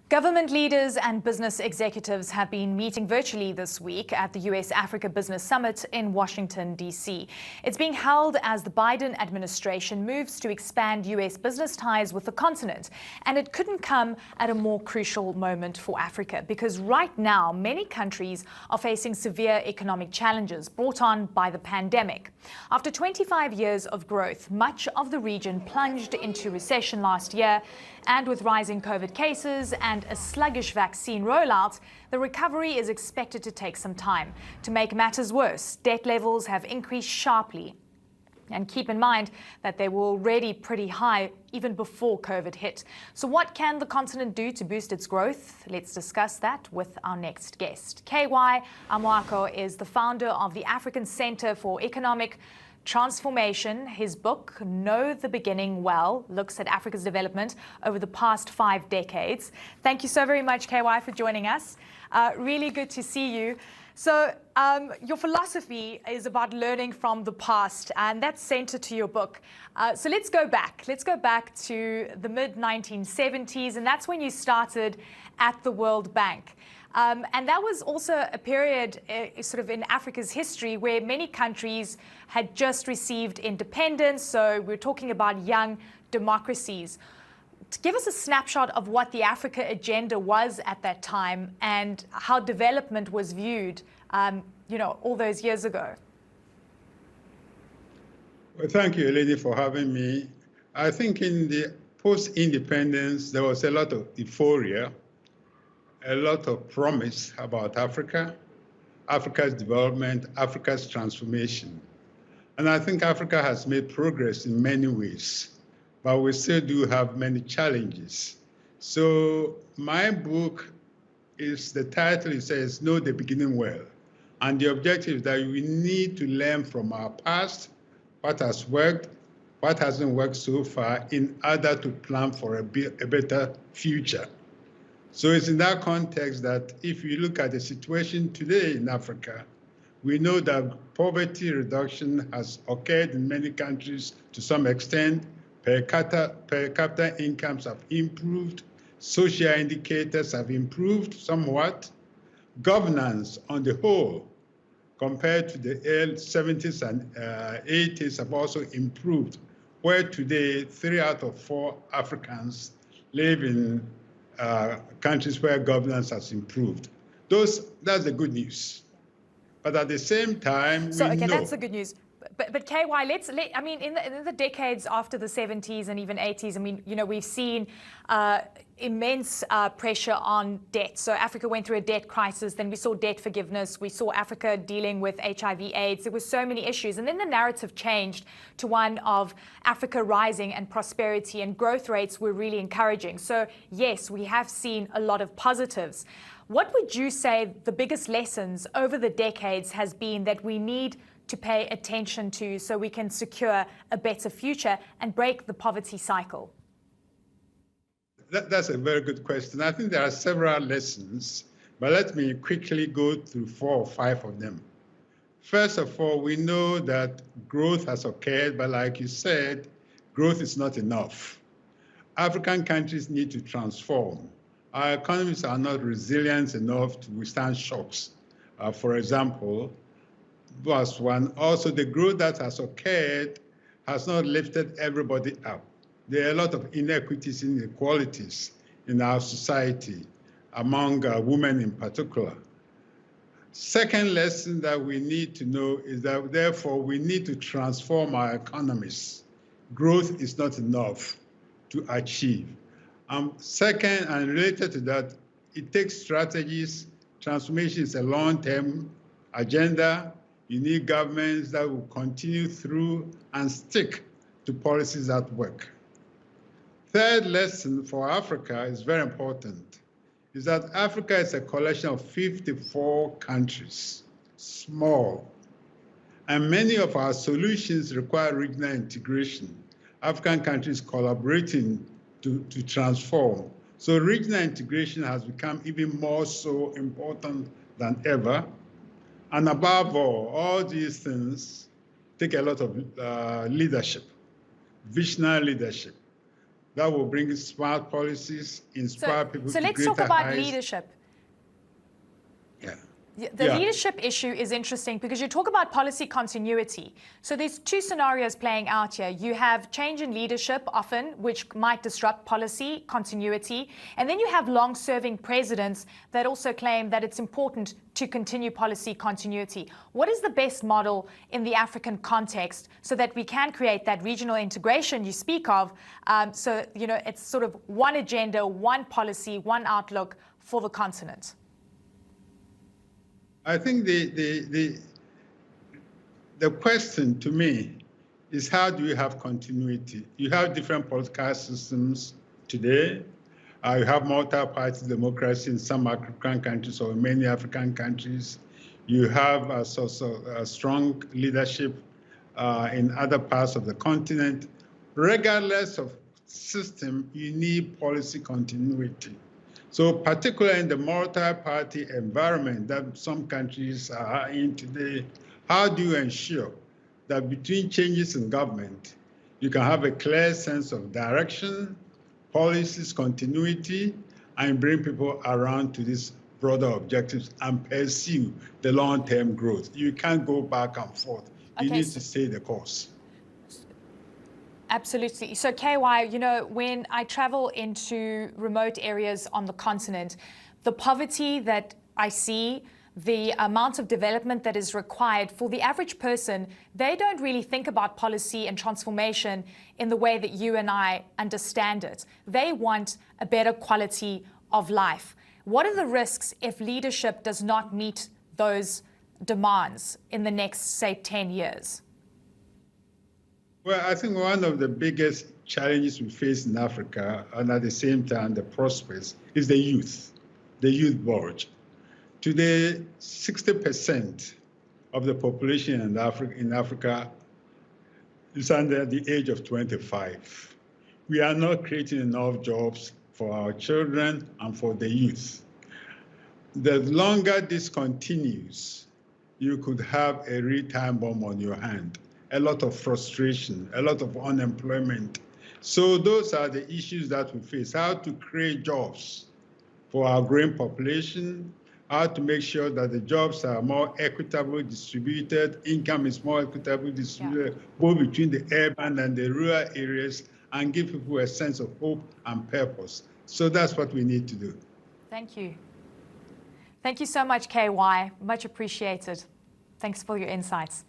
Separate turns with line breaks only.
Government leaders and business executives have been meeting virtually this week at the US-Africa Business Summit in Washington, D.C. It's being held as the Biden administration moves to expand US business ties with the continent. And it couldn't come at a more crucial moment for Africa, because right now, many countries are facing severe economic challenges brought on by the pandemic. After 25 years of growth, much of the region plunged into recession last year, and with rising COVID cases and a sluggish vaccine rollout, the recovery is expected to take some time. To make matters worse, debt levels have increased sharply. And keep in mind that they were already pretty high even before COVID hit. So what can the continent do to boost its growth? Let's discuss that with our next guest. K.Y Amoako is the founder of the African Center for Economic Transformation. His book, Know the Beginning Well, looks at Africa's development over the past 5 decades. Thank you so very much, KY, for joining us. Really good to see you. So your philosophy is about learning from the past, and that's centered to your book. So let's go back. Let's go back to the mid-1970s, and that's when you started at the World Bank. And that was also a period sort of in Africa's history where many countries had just received independence. So we're talking about young democracies. To give us a snapshot of what the Africa agenda was at that time and how development was viewed, all those years ago.
Well, thank you, Eleni, for having me. I think in the post-independence, there was a lot of euphoria, a lot of promise about Africa, Africa's development, Africa's transformation. And I think Africa has made progress in many ways, but we still do have many challenges. So my book the title, it says, Know the Beginning Well. And the objective is that we need to learn from our past, what has worked, what hasn't worked so far, in order to plan for a better future. So it's in that context that if you look at the situation today in Africa, we know that poverty reduction has occurred in many countries to some extent. Per capita incomes have improved. Social indicators have improved somewhat. Governance on the whole, compared to the early 70s and 80s, have also improved, where today 3 out of 4 Africans live in countries where governance has improved. That's the good news. But at the same time,
that's the good news. But KY, in the decades after the 70s and even 80s, we've seen immense pressure on debt. So Africa went through a debt crisis, then we saw debt forgiveness, we saw Africa dealing with HIV/AIDS. There were so many issues. And then the narrative changed to one of Africa rising and prosperity, and growth rates were really encouraging. So yes, we have seen a lot of positives. What would you say the biggest lessons over the decades has been that we need to pay attention to so we can secure a better future and break the poverty cycle?
That's a very good question. I think there are several lessons, but let me quickly go through 4 or 5 of them. First of all, we know that growth has occurred, but like you said, growth is not enough. African countries need to transform. Our economies are not resilient enough to withstand shocks. For example, was one. Also, the growth that has occurred has not lifted everybody up. There are a lot of inequities and inequalities in our society, among women in particular. Second lesson that we need to know is that, therefore, we need to transform our economies. Growth is not enough to achieve. Second, and related to that, it takes strategies. Transformation is a long-term agenda. You need governments that will continue through and stick to policies that work. Third lesson for Africa is very important, is that Africa is a collection of 54 countries, small. And many of our solutions require regional integration. African countries collaborating to transform. So regional integration has become even more so important than ever. And above all these things take a lot of leadership, visionary leadership. that will bring smart policies, inspire people
so
to
let's talk
greater
about
heights.
leadership.
Yeah.
The leadership issue is interesting because you talk about policy continuity. So there's two scenarios playing out here. You have change in leadership often, which might disrupt policy continuity. And then you have long-serving presidents that also claim that it's important to continue policy continuity. What is the best model in the African context so that we can create that regional integration you speak of? So, it's sort of one agenda, one policy, one outlook for the continent.
I think the question to me is, how do you have continuity? You have different political systems today. You have multi-party democracy in some African countries or many African countries. You have a strong leadership in other parts of the continent. Regardless of system, you need policy continuity. So particularly in the multi-party environment that some countries are in today, how do you ensure that between changes in government, you can have a clear sense of direction, policies, continuity, and bring people around to these broader objectives and pursue the long-term growth? You can't go back and forth. You need to stay the course.
Absolutely. So, KY, when I travel into remote areas on the continent, the poverty that I see, the amount of development that is required for the average person, they don't really think about policy and transformation in the way that you and I understand it. They want a better quality of life. What are the risks if leadership does not meet those demands in the next, say, 10 years?
Well, I think one of the biggest challenges we face in Africa, and at the same time the prospects, is the youth bulge. Today, 60% of the population in Africa is under the age of 25. We are not creating enough jobs for our children and for the youth. The longer this continues, you could have a real time bomb on your hand. A lot of frustration, a lot of unemployment. So those are the issues that we face: how to create jobs for our growing population, how to make sure that the jobs are more equitably distributed, income is more equitably distributed, both between the urban and the rural areas, and give people a sense of hope and purpose. So that's what we need to do.
Thank you. Thank you so much, KY. Much appreciated. Thanks for your insights.